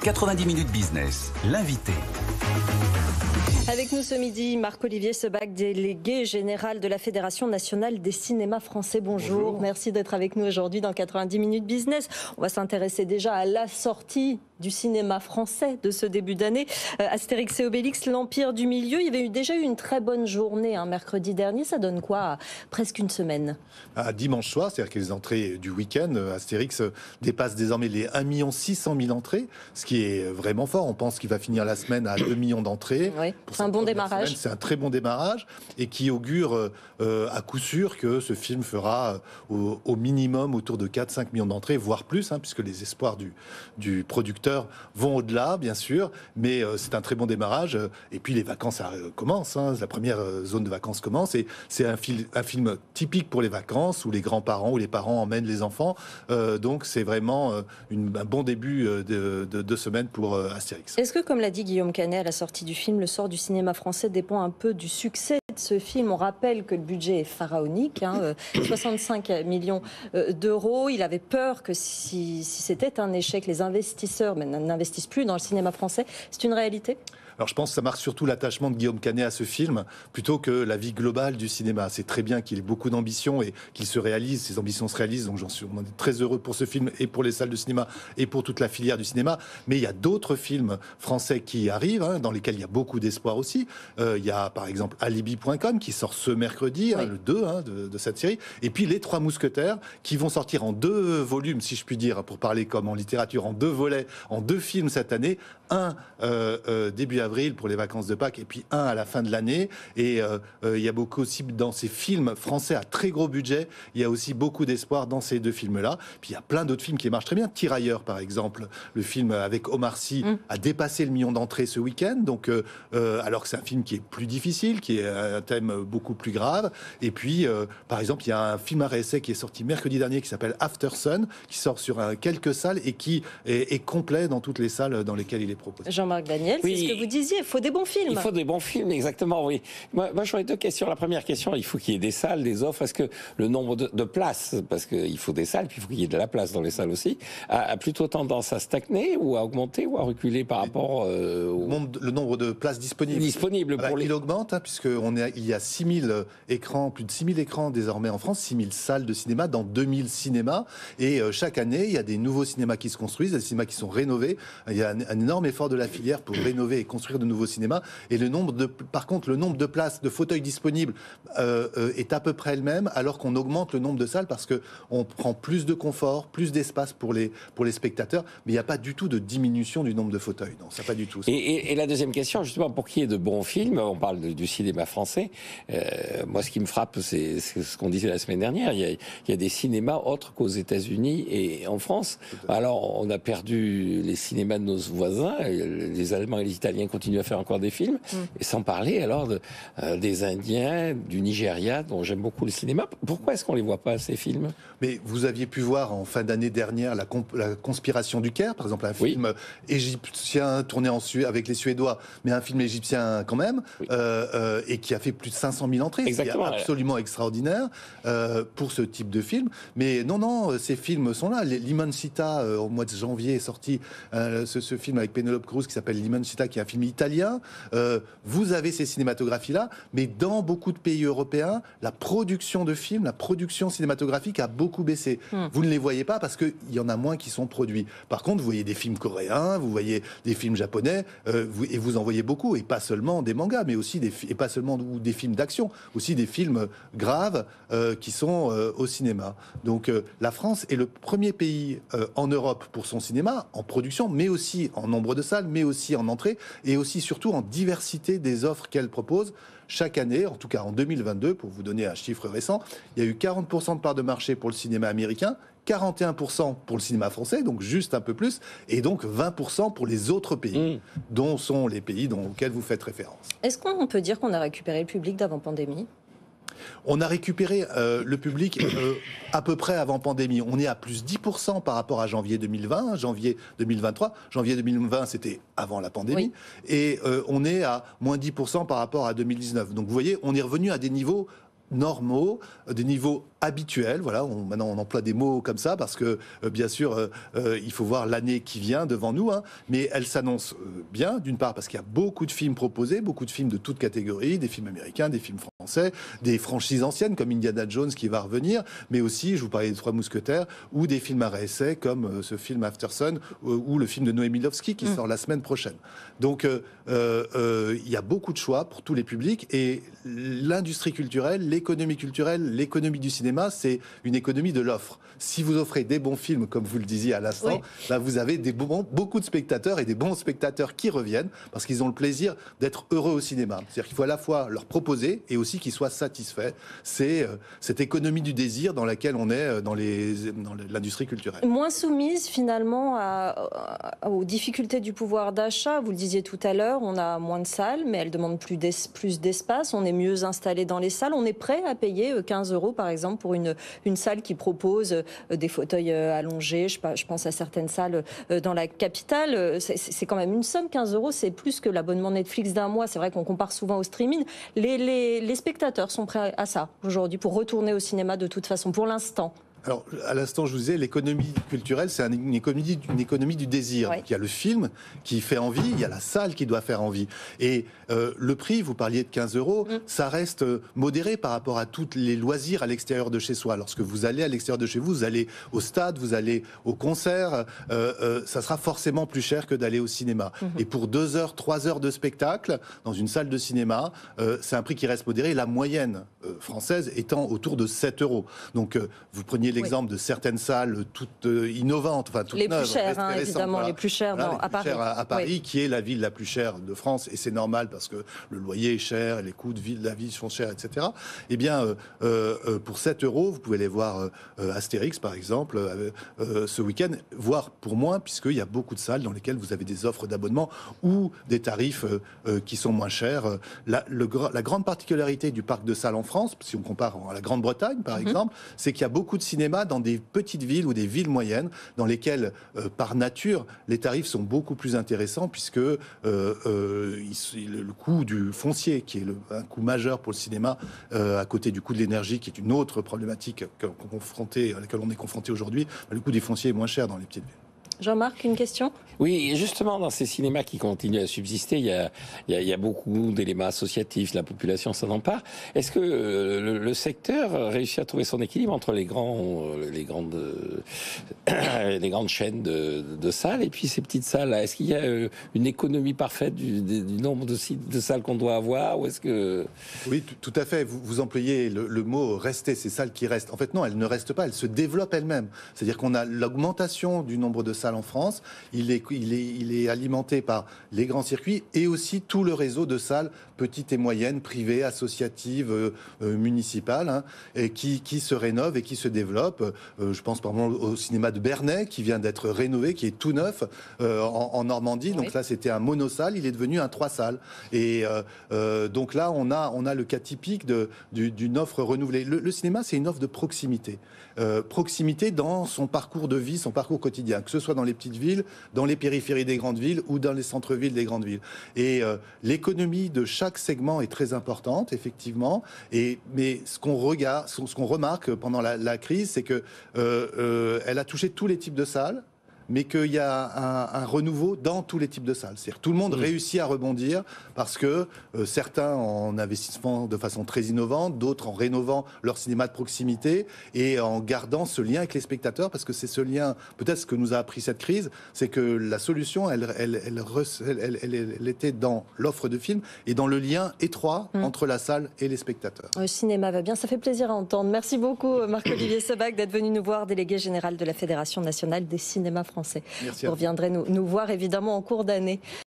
90 minutes business, l'invité. Avec nous ce midi, Marc-Olivier Sebac, délégué général de la Fédération nationale des cinémas français. Bonjour. Merci d'être avec nous aujourd'hui dans 90 minutes business. On va s'intéresser déjà à la sortie du cinéma français de ce début d'année. Astérix et Obélix, l'Empire du Milieu. Il y avait déjà eu une très bonne journée mercredi dernier. Ça donne quoi? Presque une semaine. Dimanche soir, c'est-à-dire que les entrées du week-end, Astérix dépasse désormais les 1 600 000 entrées, ce qui est vraiment fort. On pense qu'il va finir la semaine à 2 millions d'entrées. Oui, c'est un bon démarrage. C'est un très bon démarrage et qui augure à coup sûr que ce film fera au minimum autour de 4-5 millions d'entrées, voire plus, puisque les espoirs du producteur vont au-delà, bien sûr, mais c'est un très bon démarrage. Et puis les vacances commencent, la première zone de vacances commence, et c'est un film typique pour les vacances, où les grands-parents ou les parents emmènent les enfants. Donc c'est vraiment un bon début de semaine pour Astérix. Est-ce que, comme l'a dit Guillaume Canet à la sortie du film, le sort du cinéma français dépend un peu du succès de ce film? On rappelle que le budget est pharaonique, 65 millions d'euros. Il avait peur que si c'était un échec, les investisseurs n'investissent plus dans le cinéma français. C'est une réalité ? Alors je pense que ça marque surtout l'attachement de Guillaume Canet à ce film, plutôt que la vie globale du cinéma. C'est très bien qu'il ait beaucoup d'ambition et qu'il se réalise, ses ambitions se réalisent, donc on est très heureux pour ce film et pour les salles de cinéma et pour toute la filière du cinéma. Mais il y a d'autres films français qui arrivent, dans lesquels il y a beaucoup d'espoir aussi. Il y a par exemple Alibi.com qui sort ce mercredi, le 2 de cette série. Et puis Les Trois Mousquetaires qui vont sortir en 2 volumes, si je puis dire, pour parler comme en littérature, en 2 volets, en 2 films cette année. Un début avril pour les vacances de Pâques et puis un à la fin de l'année. Et il y a beaucoup aussi dans ces films français à très gros budget, il y a aussi beaucoup d'espoir dans ces 2 films-là. Puis il y a plein d'autres films qui marchent très bien. Tirailleurs, par exemple, le film avec Omar Sy a dépassé le million d'entrées ce week-end. Donc, alors que c'est un film qui est plus difficile, qui est un thème beaucoup plus grave. Et puis, par exemple, il y a un film à réessai qui est sorti mercredi dernier qui s'appelle After Sun, qui sort sur quelques salles et qui est complet dans toutes les salles dans lesquelles il est proposé. Jean-Marc Daniel, c'est ce que vous disiez, il faut des bons films. Il faut des bons films, exactement, oui. Moi j'aurais 2 questions. La première question, il faut qu'il y ait des salles, des offres. Est-ce que le nombre de places, parce qu'il faut des salles, puis il faut qu'il y ait de la place dans les salles aussi, a plutôt tendance à stagner ou à augmenter ou à reculer par rapport le nombre de places disponibles il augmente, puisqu'il y a 6000 écrans, plus de 6000 écrans désormais en France, 6000 salles de cinéma dans 2000 cinémas. Et chaque année, il y a des nouveaux cinémas qui se construisent, des cinémas qui sont rénovés. Il y a un énorme effort de la filière pour rénover et construire de nouveaux cinémas. Et par contre, le nombre de places, de fauteuils disponibles est à peu près le même, alors qu'on augmente le nombre de salles parce qu'on prend plus de confort, plus d'espace pour les spectateurs. Mais il n'y a pas du tout de diminution du nombre de fauteuils. Non, ça pas du tout. Et la deuxième question, justement, pour qu'il y ait de bons films, on parle du cinéma français. Moi, ce qui me frappe, c'est ce qu'on disait la semaine dernière. Il y a des cinémas autres qu'aux États-Unis et en France. Alors, on a perdu les cinémas de nos voisins. Les Allemands et les Italiens continuent à faire encore des films. Et sans parler alors des Indiens, du Nigeria, dont j'aime beaucoup le cinéma. Pourquoi est-ce qu'on les voit pas, ces films? Mais vous aviez pu voir en fin d'année dernière la Conspiration du Caire, par exemple, un film égyptien tourné avec les Suédois, mais un film égyptien quand même, et qui a fait plus de 500 000 entrées. Exactement, c'est absolument extraordinaire pour ce type de film. Mais non, ces films sont là. L'Immensità, au mois de janvier, est sorti ce film avec Penelope Cruz qui s'appelle L'Immensità, qui est un film italien. Vous avez ces cinématographies-là, mais dans beaucoup de pays européens, la production de films, la production cinématographique a beaucoup baissé. Vous ne les voyez pas parce qu'il y en a moins qui sont produits. Par contre, vous voyez des films coréens, vous voyez des films japonais, et vous en voyez beaucoup, et pas seulement des mangas, mais aussi et pas seulement des films d'action, aussi des films graves qui sont au cinéma. Donc la France est le premier pays en Europe pour son cinéma, en production, mais aussi en nombre de salles, mais aussi en entrée, et aussi surtout en diversité des offres qu'elle propose. Chaque année, en tout cas en 2022, pour vous donner un chiffre récent, il y a eu 40% de part de marché pour le cinéma américain, 41% pour le cinéma français, donc juste un peu plus, et donc 20% pour les autres pays, dont sont les pays auxquels vous faites référence. Est-ce qu'on peut dire qu'on a récupéré le public d'avant-pandémie ? On a récupéré le public à peu près avant pandémie. On est à plus 10% par rapport à janvier 2020, janvier 2023. Janvier 2020, c'était avant la pandémie. Oui. Et on est à moins 10% par rapport à 2019. Donc vous voyez, on est revenu à des niveaux normaux, des niveaux habituels. Voilà, maintenant on emploie des mots comme ça parce que bien sûr il faut voir l'année qui vient devant nous, hein, mais elle s'annonce bien, d'une part parce qu'il y a beaucoup de films proposés, beaucoup de films de toutes catégories, des films américains, des films français, des franchises anciennes comme Indiana Jones qui va revenir, mais aussi, je vous parlais des Trois Mousquetaires, ou des films à réessai comme ce film After Sun ou le film de Noémie Lovski qui sort la semaine prochaine. Donc il y a beaucoup de choix pour tous les publics et l'industrie culturelle, l'économie culturelle, l'économie du cinéma, c'est une économie de l'offre. Si vous offrez des bons films, comme vous le disiez à l'instant, là, vous avez beaucoup de spectateurs et des bons spectateurs qui reviennent parce qu'ils ont le plaisir d'être heureux au cinéma. C'est-à-dire qu'il faut à la fois leur proposer et aussi qu'ils soient satisfaits. C'est cette économie du désir dans laquelle on est dans l'industrie culturelle. Moins soumise finalement aux difficultés du pouvoir d'achat. Vous le disiez tout à l'heure, on a moins de salles, mais elles demandent plus d'espace. On est mieux installé dans les salles. On est prêt à payer 15 € par exemple pour une salle qui propose des fauteuils allongés. Je pense à certaines salles dans la capitale. C'est quand même une somme, 15 €, c'est plus que l'abonnement Netflix d'un mois. C'est vrai qu'on compare souvent au streaming. Les spectateurs sont prêts à ça aujourd'hui pour retourner au cinéma de toute façon, pour l'instant. Alors, à l'instant, je vous disais, l'économie culturelle, c'est une économie du désir. Ouais. Il y a le film qui fait envie, il y a la salle qui doit faire envie. Et le prix, vous parliez de 15 €, ça reste modéré par rapport à tous les loisirs à l'extérieur de chez soi. Lorsque vous allez à l'extérieur de chez vous, vous allez au stade, vous allez au concert, ça sera forcément plus cher que d'aller au cinéma. Et pour 2 heures, 3 heures de spectacle, dans une salle de cinéma, c'est un prix qui reste modéré. La moyenne française étant autour de 7 €. Donc, vous preniez l'exemple de certaines salles toutes innovantes, enfin toutes les neuves, plus chères, récentes, évidemment, voilà. les plus chères Voilà, à Paris. À Paris, qui est la ville la plus chère de France, et c'est normal parce que le loyer est cher, et les coûts de la vie sont chers, etc. Eh bien, pour 7 €, vous pouvez aller voir Astérix, par exemple, ce week-end, voire pour moins, puisqu'il y a beaucoup de salles dans lesquelles vous avez des offres d'abonnement ou des tarifs qui sont moins chers. La grande particularité du parc de salles en France, si on compare à la Grande-Bretagne, par exemple, c'est qu'il y a beaucoup de cinéma dans des petites villes ou des villes moyennes dans lesquelles, par nature, les tarifs sont beaucoup plus intéressants puisque le coût du foncier, qui est un coût majeur pour le cinéma, à côté du coût de l'énergie, qui est une autre problématique à laquelle on est confronté aujourd'hui, le coût des fonciers est moins cher dans les petites villes. Jean-Marc, une question ? Oui, justement, dans ces cinémas qui continuent à subsister, il y a beaucoup d'éléments associatifs, la population s'en empare. Est-ce que le secteur réussit à trouver son équilibre entre les grandes chaînes de salles et puis ces petites salles? Est-ce qu'il y a une économie parfaite du nombre de salles qu'on doit avoir, ou est-ce que... Oui, tout à fait. Vous employez le mot rester, ces salles qui restent. En fait, non, elles ne restent pas, elles se développent elles-mêmes. C'est-à-dire qu'on a l'augmentation du nombre de salles en France. Il est alimenté par les grands circuits et aussi tout le réseau de salles petites et moyennes, privées, associatives, municipales, hein, et qui se rénovent et qui se développent. Je pense par exemple au cinéma de Bernay qui vient d'être rénové, qui est tout neuf en Normandie. Donc là, c'était un monosalle, il est devenu un 3 salles. Et donc là, on a le cas typique d'une offre renouvelée. Le cinéma, c'est une offre de proximité. Proximité dans son parcours de vie, son parcours quotidien, que ce soit dans les petites villes, dans les périphéries des grandes villes ou dans les centres-villes des grandes villes. Et l'économie de chaque segment est très importante, effectivement. Mais ce qu'on remarque pendant la crise, c'est que elle a touché tous les types de salles, mais qu'il y a un renouveau dans tous les types de salles. C'est-à-dire que tout le monde réussit à rebondir parce que certains en investissant de façon très innovante, d'autres en rénovant leur cinéma de proximité et en gardant ce lien avec les spectateurs, parce que c'est ce lien, peut-être ce que nous a appris cette crise, c'est que la solution, elle était dans l'offre de films et dans le lien étroit entre la salle et les spectateurs. Le cinéma va bien, ça fait plaisir à entendre. Merci beaucoup Marc-Olivier Sebac d'être venu nous voir, délégué général de la Fédération nationale des cinémas français. Merci. Vous reviendrez nous voir évidemment en cours d'année.